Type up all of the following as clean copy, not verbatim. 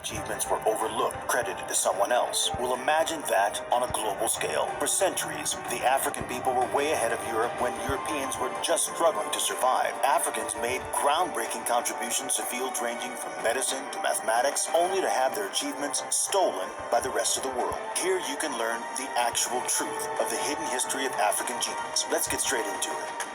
achievements were overlooked, credited to someone else. Well, imagine that on a global scale. For centuries, the African people were way ahead of Europe when Europeans were just struggling to survive. Africans made groundbreaking contributions to fields ranging from medicine to mathematics, only to have their achievements stolen by the rest of the world. Here you can learn the actual truth of the hidden history of African genius. Let's get straight into it.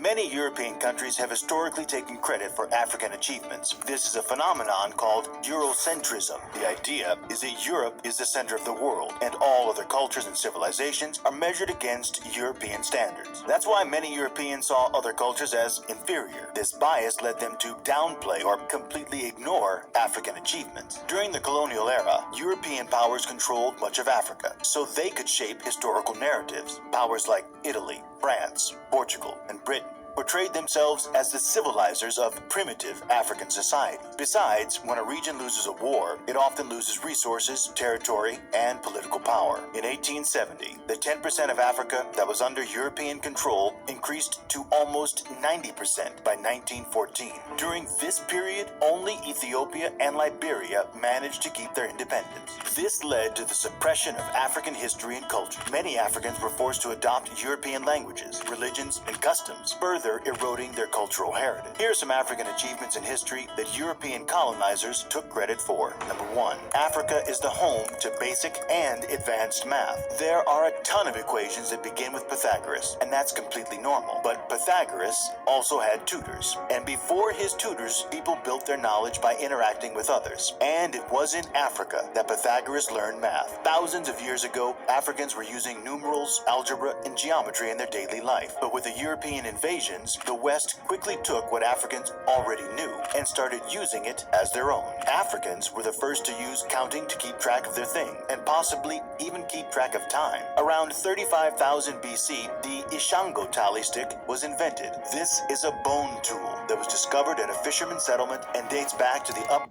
Many European countries have historically taken credit for African achievements. This is a phenomenon called Durocentrism. The idea is that Europe is the center of the world, and all other cultures and civilizations are measured against European standards. That's why many Europeans saw other cultures as inferior. This bias led them to downplay or completely ignore African achievements. During the colonial era, European powers controlled much of Africa, so they could shape historical narratives. Powers like Italy, France, Portugal, and Britain portrayed themselves as the civilizers of primitive African society. Besides, when a region loses a war, it often loses resources, territory, and political power. In 1870, the 10% of Africa that was under European control increased to almost 90% by 1914. During this period, only Ethiopia and Liberia managed to keep their independence. This led to the suppression of African history and culture. Many Africans were forced to adopt European languages, religions, and customs, further eroding their cultural heritage. Here are some African achievements in history that European colonizers took credit for. Number 1. Africa is the home to basic and advanced math. There are a ton of equations that begin with Pythagoras, and that's completely normal. But Pythagoras also had tutors, and before his tutors, people built their knowledge by interacting with others. And it was in Africa that Pythagoras learned math. Thousands of years ago, Africans were using numerals, algebra, and geometry in their daily life. But with the European invasion, the West quickly took what Africans already knew and started using it as their own. Africans were the first to use counting to keep track of their thing, and possibly even keep track of time. Around 35,000 BC, the Ishango tally stick was invented. This is a bone tool that was discovered at a fisherman's settlement and dates back to the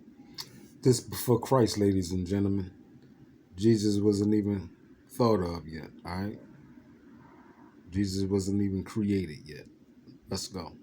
This before Christ, ladies and gentlemen. Jesus wasn't even thought of yet, all right? Jesus wasn't even created yet. Let's go.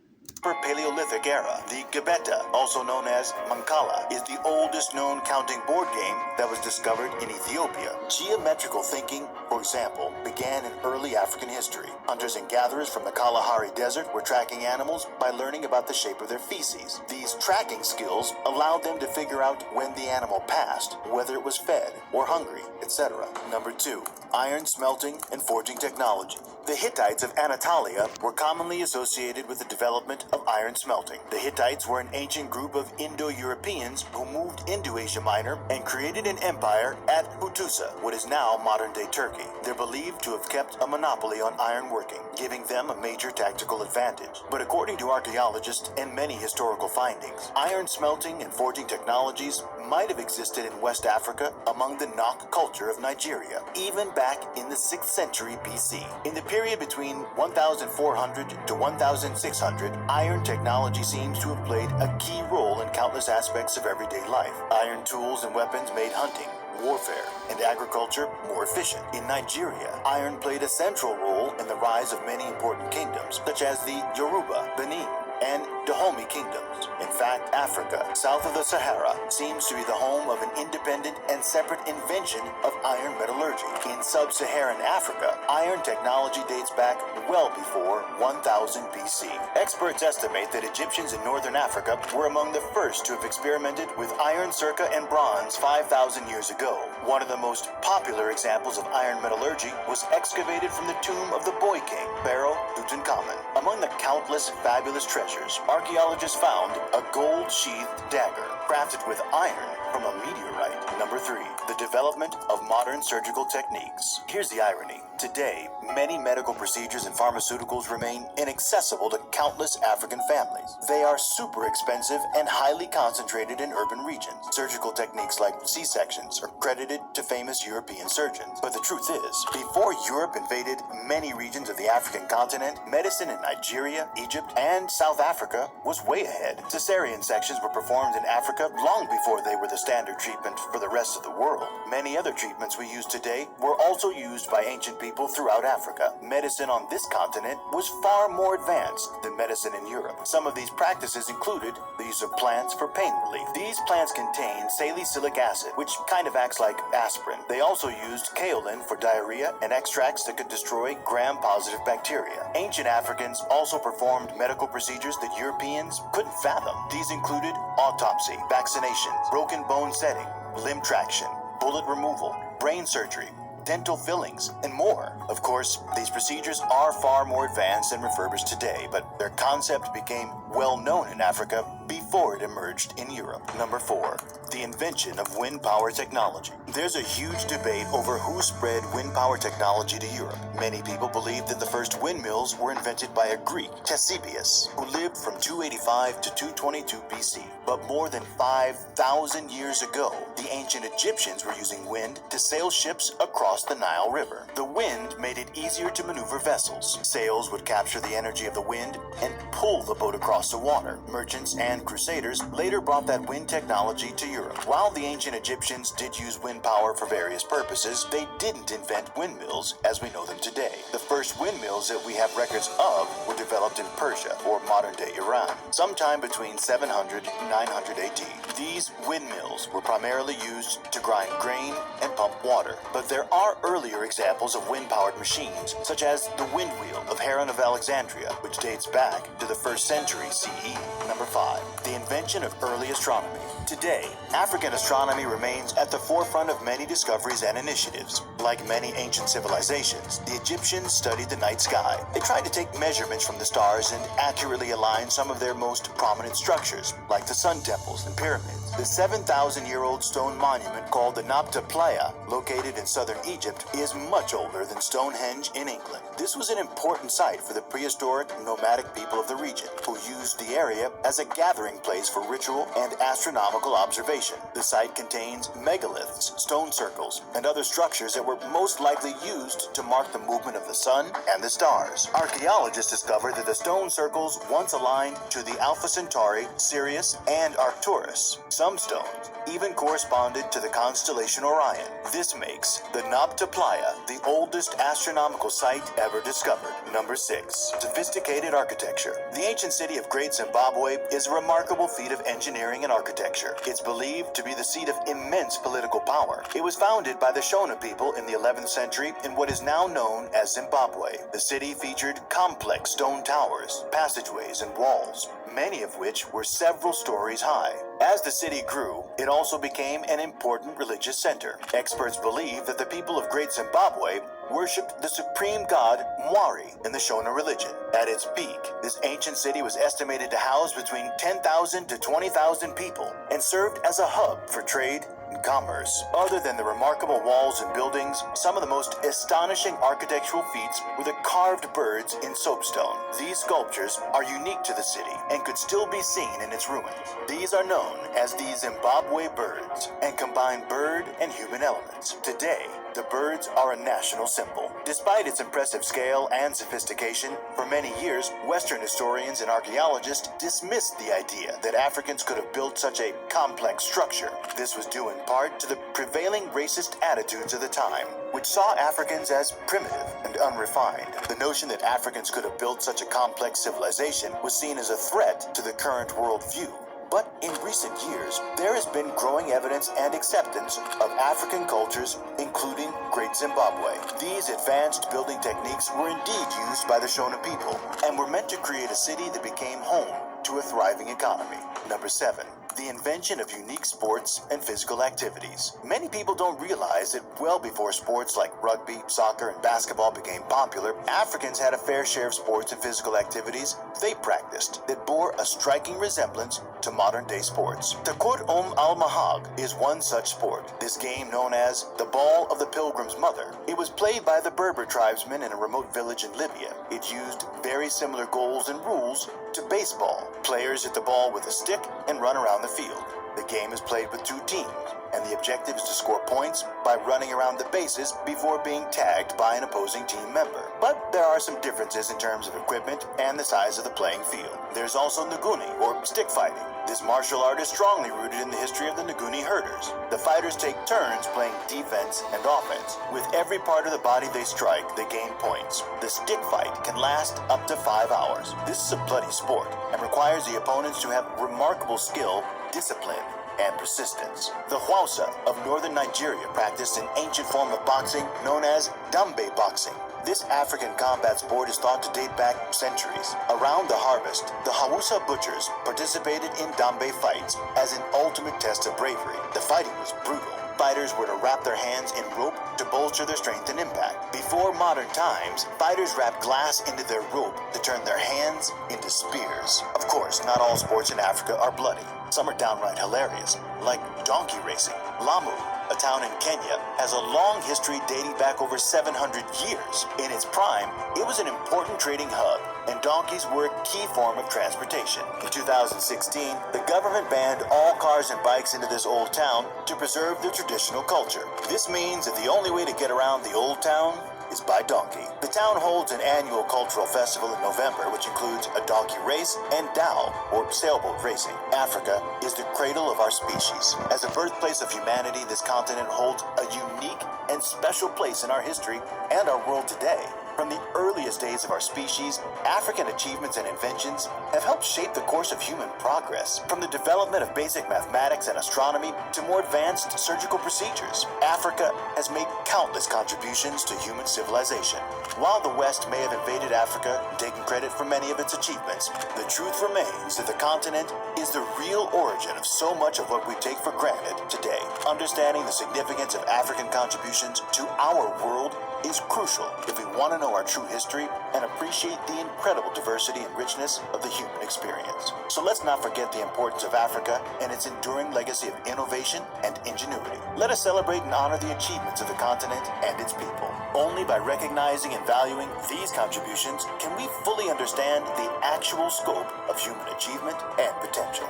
Upper Paleolithic era. The Gabeta, also known as Mancala, is the oldest known counting board game that was discovered in Ethiopia. Geometrical thinking, for example, began in early African history. Hunters and gatherers from the Kalahari Desert were tracking animals by learning about the shape of their feces. These tracking skills allowed them to figure out when the animal passed, whether it was fed or hungry, etc. Number 2. Iron smelting and forging technology. The Hittites of Anatolia were commonly associated with the development of iron smelting. The Hittites were an ancient group of Indo-Europeans who moved into Asia Minor and created an empire at Hutusa, what is now modern-day Turkey. They're believed to have kept a monopoly on iron working, giving them a major tactical advantage. But according to archaeologists and many historical findings, iron smelting and forging technologies might have existed in West Africa among the Nok culture of Nigeria, even back in the 6th century BC. In the period between 1400 to 1600, iron technology seems to have played a key role in countless aspects of everyday life. Iron tools and weapons made hunting, warfare, and agriculture more efficient. In Nigeria, iron played a central role in the rise of many important kingdoms, such as the Yoruba, Benin, and Dahomey kingdoms. In fact, Africa, south of the Sahara, seems to be the home of an independent and separate invention of iron metallurgy. In sub-Saharan Africa, iron technology dates back well before 1000 BC. Experts estimate that Egyptians in northern Africa were among the first to have experimented with iron circa and bronze 5,000 years ago. One of the most popular examples of iron metallurgy was excavated from the tomb of the Boy King, Pharaoh Tutankhamun. Among the countless fabulous treasures, archaeologists found a gold-sheathed dagger crafted with iron from a meteorite. Number 3. The development of modern surgical techniques. Here's the irony. Today, many medical procedures and pharmaceuticals remain inaccessible to countless African families. They are super expensive and highly concentrated in urban regions. Surgical techniques like C-sections are credited to famous European surgeons. But the truth is, before Europe invaded many regions of the African continent, medicine in Nigeria, Egypt, and South Africa was way ahead. Cesarean sections were performed in Africa Africa long before they were the standard treatment for the rest of the world. Many other treatments we use today were also used by ancient people throughout Africa. Medicine on this continent was far more advanced than medicine in Europe. Some of these practices included the use of plants for pain relief. These plants contain salicylic acid, which kind of acts like aspirin. They also used kaolin for diarrhea and extracts that could destroy gram-positive bacteria. Ancient Africans also performed medical procedures that Europeans couldn't fathom. These included autopsy, vaccinations, broken bone setting, limb traction, bullet removal, brain surgery, dental fillings, and more. Of course, these procedures are far more advanced and refurbished today, but their concept became well known in Africa before it emerged in Europe. Number 4. The invention of wind power technology. There's a huge debate over who spread wind power technology to Europe. Many people believe that the first windmills were invented by a Greek, Ctesibius, who lived from 285 to 222 BC. But more than 5,000 years ago, the ancient Egyptians were using wind to sail ships across the Nile River. The wind made it easier to maneuver vessels. Sails would capture the energy of the wind and pull the boat across the water. Merchants and crusaders later brought that wind technology to Europe. While the ancient Egyptians did use wind power for various purposes, they didn't invent windmills as we know them today. The first windmills that we have records of were developed in Persia, or modern-day Iran, sometime between 700 and 900 AD. These windmills were primarily used to grind grain and pump water, but there are earlier examples of wind-powered machines, such as the wind wheel of Heron of Alexandria, which dates back to the 1st century CE. Number 5. The invention of early astronomy. Today, African astronomy remains at the forefront of many discoveries and initiatives. Like many ancient civilizations, the Egyptians studied the night sky. They tried to take measurements from the stars and accurately align some of their most prominent structures, like the sun temples and pyramids. The 7,000-year-old stone monument called the Nabta Playa, located in southern Egypt, is much older than Stonehenge in England. This was an important site for the prehistoric nomadic people of the region, who used the area as a gathering place for ritual and astronomical observation. The site contains megaliths, stone circles, and other structures that were most likely used to mark the movement of the sun and the stars. Archaeologists discovered that the stone circles once aligned to the Alpha Centauri, Sirius, and Arcturus. Some stones even corresponded to the constellation Orion. This makes the Nabta Playa the oldest astronomical site ever discovered. Number 6. Sophisticated architecture. The ancient city of Great Zimbabwe is a remarkable feat of engineering and architecture. It's believed to be the seat of immense political power. It was founded by the Shona people in the 11th century in what is now known as Zimbabwe. The city featured complex stone towers, passageways, and walls, many of which were several stories high. As the city grew, it also became an important religious center. Experts believe that the people of Great Zimbabwe worshipped the supreme god Mwari in the Shona religion. At its peak, this ancient city was estimated to house between 10,000 to 20,000 people and served as a hub for trade and commerce. Other than the remarkable walls and buildings, some of the most astonishing architectural feats were the carved birds in soapstone. These sculptures are unique to the city and could still be seen in its ruins. These are known as the Zimbabwe birds and combine bird and human elements. Today, the birds are a national symbol. Despite its impressive scale and sophistication, for many years, Western historians and archaeologists dismissed the idea that Africans could have built such a complex structure. This was due in part to the prevailing racist attitudes of the time, which saw Africans as primitive and unrefined. The notion that Africans could have built such a complex civilization was seen as a threat to the current worldview. But in recent years, there has been growing evidence and acceptance of African cultures, including Great Zimbabwe. These advanced building techniques were indeed used by the Shona people and were meant to create a city that became home to a thriving economy. Number 7. The invention of unique sports and physical activities. Many people don't realize that well before sports like rugby, soccer, and basketball became popular, Africans had a fair share of sports and physical activities they practiced that bore a striking resemblance to modern-day sports. Takur al-Mahag is one such sport. This game, known as the Ball of the Pilgrim's Mother, it was played by the Berber tribesmen in a remote village in Libya. It used very similar goals and rules to baseball. Players hit the ball with a stick and run around the field. The game is played with two teams, and the objective is to score points by running around the bases before being tagged by an opposing team member. But there are some differences in terms of equipment and the size of the playing field. There's also Nguni, or stick fighting. This martial art is strongly rooted in the history of the Nguni herders. The fighters take turns playing defense and offense. With every part of the body they strike, they gain points. The stick fight can last up to 5 hours. This is a bloody sport and requires the opponents to have remarkable skill, discipline, and persistence. The Hausa of northern Nigeria practiced an ancient form of boxing known as Dambe boxing. This African combat sport is thought to date back centuries. Around the harvest, the Hausa butchers participated in Dambe fights as an ultimate test of bravery. The fighting was brutal. Fighters were to wrap their hands in rope to bolster their strength and impact. Before modern times, fighters wrapped glass into their rope to turn their hands into spears. Of course, not all sports in Africa are bloody. Some are downright hilarious, like donkey racing. Lamu, a town in Kenya, has a long history dating back over 700 years. In its prime, it was an important trading hub, and donkeys were a key form of transportation. In 2016, the government banned all cars and bikes into this old town to preserve their traditional culture. This means that the only way to get around the old town is by donkey. The town holds an annual cultural festival in November, which includes a donkey race and dhow, or sailboat racing. Africa is the cradle of our species. As a birthplace of humanity, this continent holds a unique and special place in our history and our world today. From the earliest days of our species, African achievements and inventions have helped shape the course of human progress. From the development of basic mathematics and astronomy to more advanced surgical procedures, Africa has made countless contributions to human civilization. While the West may have invaded Africa and taken credit for many of its achievements, the truth remains that the continent is the real origin of so much of what we take for granted today. Understanding the significance of African contributions to our world is crucial if we want to know our true history and appreciate the incredible diversity and richness of the human experience. So let's not forget the importance of Africa and its enduring legacy of innovation and ingenuity. Let us celebrate and honor the achievements of the continent and its people. Only by recognizing and valuing these contributions can we fully understand the actual scope of human achievement and potential.